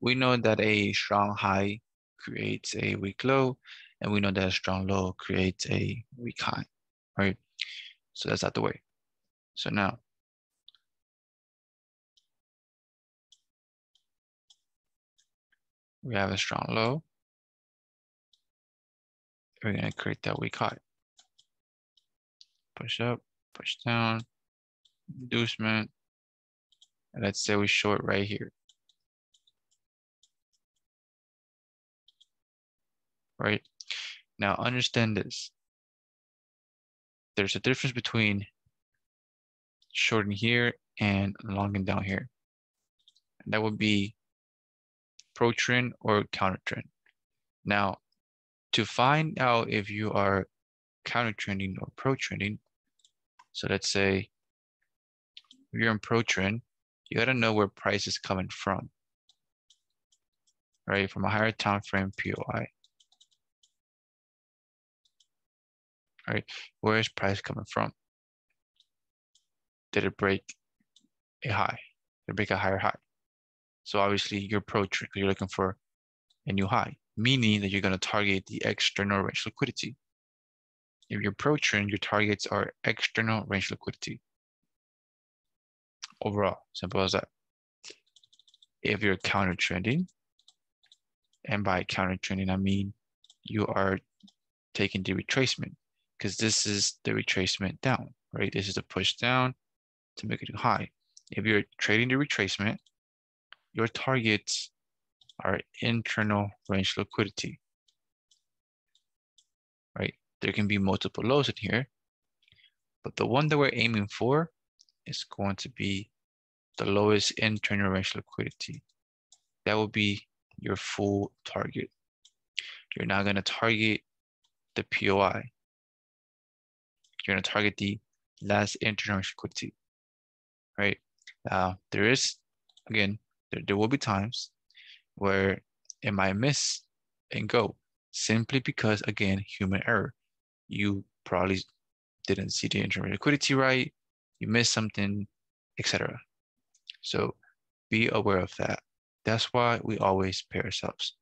We know that a strong high creates a weak low, and we know that a strong low creates a weak high, right? So that's out the way. So now, we have a strong low. We're gonna create that weak high. Push up, push down, inducement. And let's say we short right here. Right? Now understand this. There's a difference between shorting here and longing down here. And that would be pro trend or counter trend. Now, to find out if you are counter trending or pro trending, so let's say if you're in pro trend, you got to know where price is coming from, right? From a higher time frame POI, right? Where is price coming from? Did it break a high? Did it break a higher high? So obviously you're pro trend because you're looking for a new high, meaning that you're going to target the external range liquidity. If you're pro trend, your targets are external range liquidity. Overall, simple as that. If you're counter trending, and by counter trending, I mean you are taking the retracement because this is the retracement down, right? This is the push down to make it a high. If you're trading the retracement, your targets are internal range liquidity, right? There can be multiple lows in here, but the one that we're aiming for is going to be the lowest internal range liquidity. That will be your full target. You're not going to target the POI. You're going to target the last internal range liquidity, right? There is, again, there will be times where it might miss and go simply because, again, human error. You probably didn't see the internal liquidity right, you missed something, etc. So be aware of that. That's why we always pair ourselves,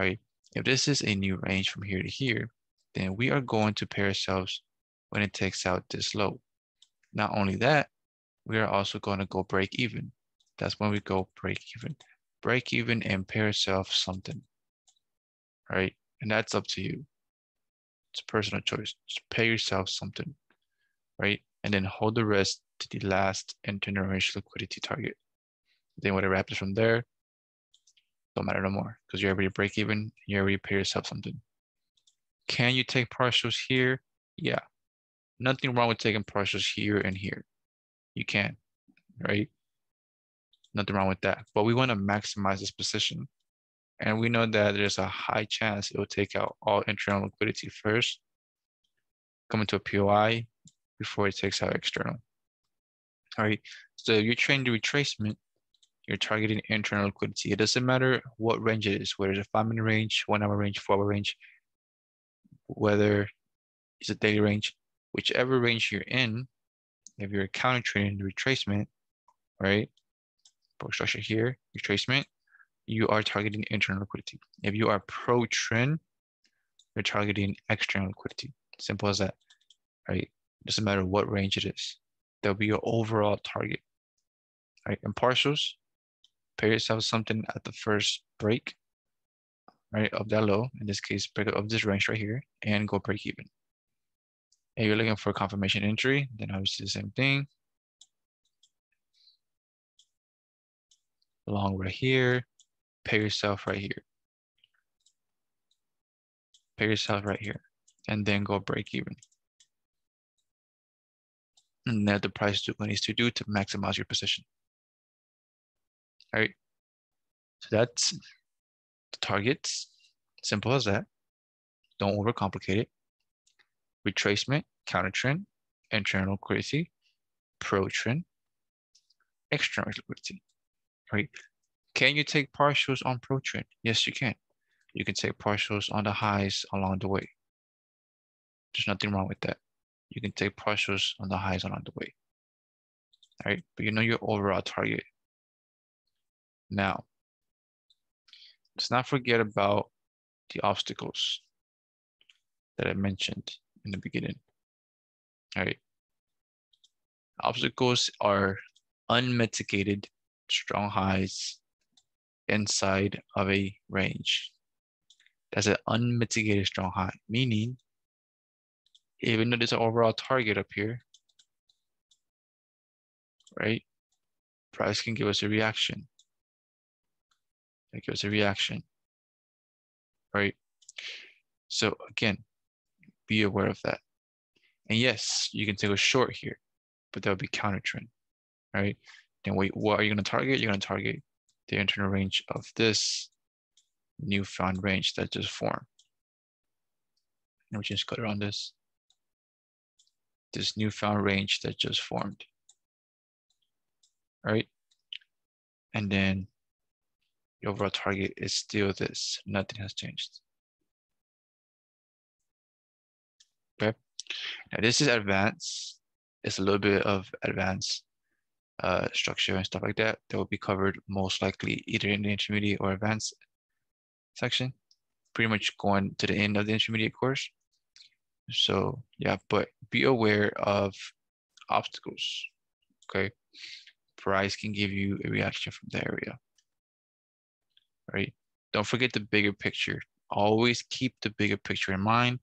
right? If this is a new range from here to here, then we are going to pair ourselves when it takes out this low. Not only that, we are also going to go break even. That's when we go break even. Break even and pair yourself something, right? And that's up to you. It's a personal choice. Just pay yourself something, right? And then hold the rest to the last internal range liquidity target. Then whatever happens from there, don't matter no more because you already break even, you already pay yourself something. Can you take partials here? Yeah. Nothing wrong with taking partials here and here. You can, right? Nothing wrong with that. But we want to maximize this position. And we know that there's a high chance it will take out all internal liquidity first, come into a POI before it takes out external. All right. So if you're trading the retracement, you're targeting internal liquidity. It doesn't matter what range it is, whether it's a 5-minute range, 1-hour range, 4-hour range, whether it's a daily range, whichever range you're in, if you're counter trading the retracement, right? Broke structure here, retracement, you are targeting internal liquidity. If you are pro trend, you're targeting external liquidity. Simple as that, right? Doesn't matter what range it is. That'll be your overall target, right? And partials, pay yourself something at the first break, right, of that low, in this case, break of this range right here, and go break even. If you're looking for a confirmation entry, then obviously the same thing. Long right here, pay yourself right here. Pay yourself right here, and then go break even. And that's the price what needs to do to maximize your position. All right, so that's the targets. Simple as that. Don't overcomplicate it. Retracement, counter trend, internal liquidity, pro trend, external liquidity. Right? Can you take partials on pro trend? Yes, you can. You can take partials on the highs along the way. There's nothing wrong with that. You can take partials on the highs along the way. All right, but you know your overall target. Now, let's not forget about the obstacles that I mentioned in the beginning. All right. Obstacles are unmitigated strong highs inside of a range. That's an unmitigated strong high, meaning even though there's an overall target up here, right? Price can give us a reaction. It gives a reaction, right? So again, be aware of that. And yes, you can take a short here, but that would be counter trend, right? Then wait, what are you going to target? You're going to target the internal range of this newfound range that just formed. Let me change color on this. This newfound range that just formed, right? And then the overall target is still this. Nothing has changed. Okay. Now this is advanced. It's a little bit of advanced structure and stuff like that. That will be covered most likely either in the intermediate or advanced section. Pretty much going to the end of the intermediate course. So yeah, but be aware of obstacles. Okay. Price can give you a reaction from the area. Right? Don't forget the bigger picture. Always keep the bigger picture in mind.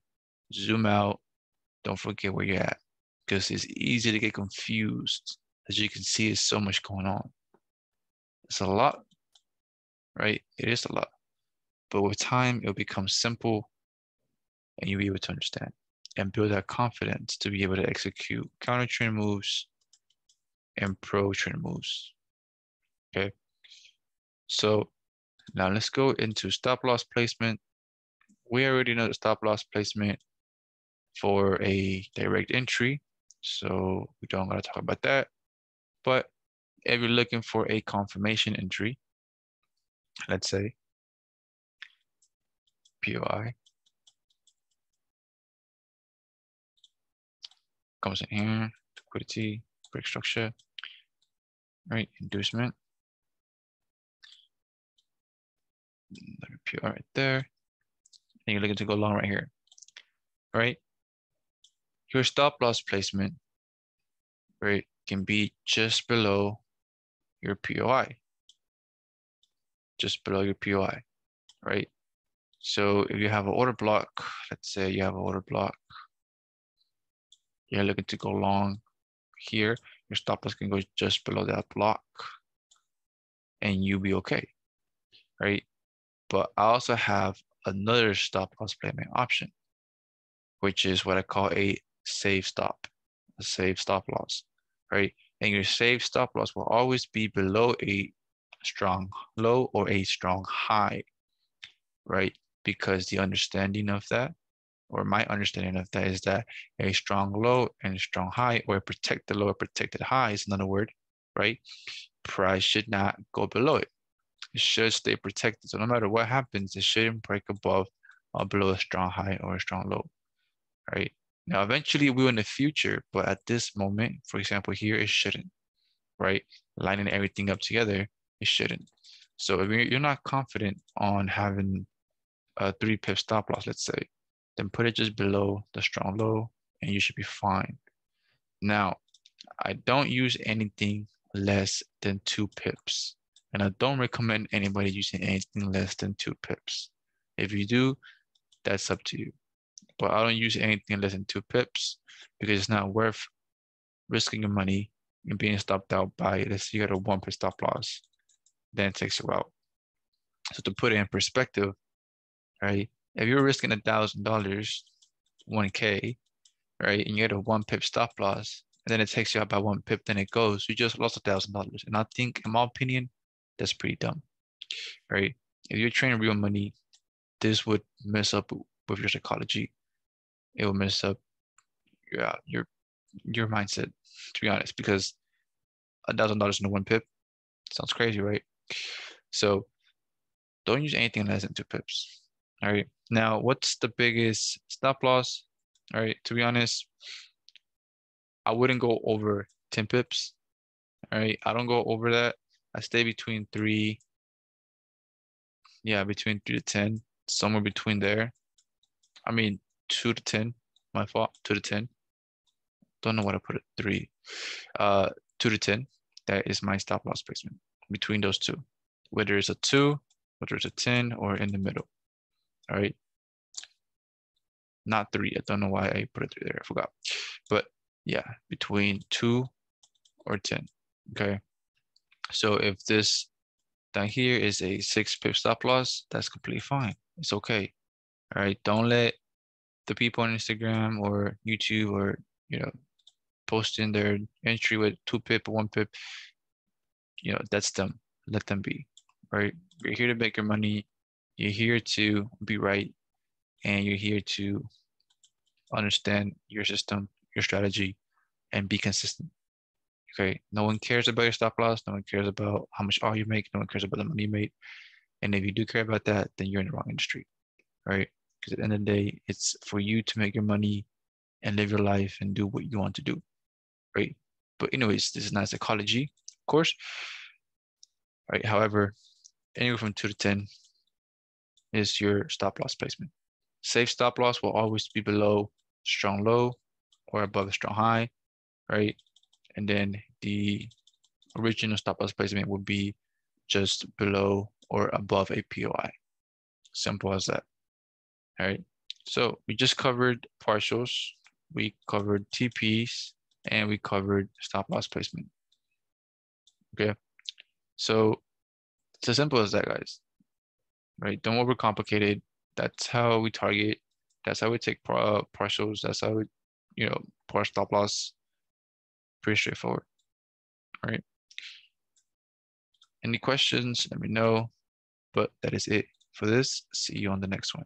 Zoom out. Don't forget where you're at, because it's easy to get confused. As you can see, there's so much going on. It's a lot, right? It is a lot. But with time, it'll become simple and you'll be able to understand and build that confidence to be able to execute counter trend moves and pro trend moves. Okay. So now let's go into stop loss placement. We already know the stop loss placement for a direct entry, so we don't gotta talk about that. But if you're looking for a confirmation entry, let's say POI comes in here, liquidity, break structure, right? Inducement, POI right there, and you're looking to go long right here, right? Your stop loss placement, right, can be just below your POI, just below your POI, right? So if you have an order block, let's say you have an order block, you're looking to go long here, your stop loss can go just below that block and you'll be okay, right? But I also have another stop loss placement option, which is what I call a safe stop, a safe stop loss, right? And your safe stop loss will always be below a strong low or a strong high, right? Because the understanding of that, or my understanding of that, is that a strong low and a strong high, or a protected low or protected high is another word, right? Price should not go below it. It should stay protected. So no matter what happens, it shouldn't break above or below a strong high or a strong low, right? Now, eventually we will in the future, but at this moment, for example, here, it shouldn't, right? Lining everything up together, it shouldn't. So if you're not confident on having a 3 pip stop loss, let's say, then put it just below the strong low and you should be fine. Now, I don't use anything less than 2 pips. And I don't recommend anybody using anything less than 2 pips. If you do, that's up to you. But I don't use anything less than 2 pips because it's not worth risking your money and being stopped out by, let's say you got a 1 pip stop loss, then it takes you out. So to put it in perspective, right? If you're risking $1,000, 1K, right, and you get a 1 pip stop loss, and then it takes you out by 1 pip, then it goes, you just lost $1,000. And I think, in my opinion, that's pretty dumb, right? If you're trading real money, this would mess up with your psychology. It will mess up your mindset, to be honest, because $1,000 in a 1 pip sounds crazy, right? So don't use anything less than 2 pips. All right. Now, what's the biggest stop loss? All right. To be honest, I wouldn't go over 10 pips. All right. I don't go over that. I stay between 3 Yeah, between 3 to 10, somewhere between there. I mean, 2 to 10, my fault, 2 to 10. Don't know what I put it, 3. 2 to 10, that is my stop loss placement between those two. Whether it's a 2, whether it's a 10, or in the middle, all right? Not 3, I don't know why I put a 3 there, I forgot. But yeah, between 2 or 10, okay? So if this down here is a 6 pip stop loss, that's completely fine. It's okay, all right? Don't let the people on Instagram or YouTube or, posting their entry with 2 pip or 1 pip, that's them. Let them be, right? You're here to make your money. You're here to be right, and you're here to understand your system, your strategy, and be consistent. Okay. No one cares about your stop loss. No one cares about how much R you make. No one cares about the money you made. And if you do care about that, then you're in the wrong industry, right? Because at the end of the day, it's for you to make your money and live your life and do what you want to do, right? But anyways, this is not psychology, of course, right? However, anywhere from 2 to 10 is your stop loss placement. Safe stop loss will always be below strong low or above a strong high, right? And then the original stop loss placement would be just below or above a POI. Simple as that. All right. So we just covered partials, we covered TPs, and we covered stop loss placement. Okay. So it's as simple as that, guys. Right? Don't overcomplicate it. That's how we target. That's how we take partials. That's how we, par stop loss. Pretty straightforward. All right. Any questions? Let me know. But that is it for this. See you on the next one.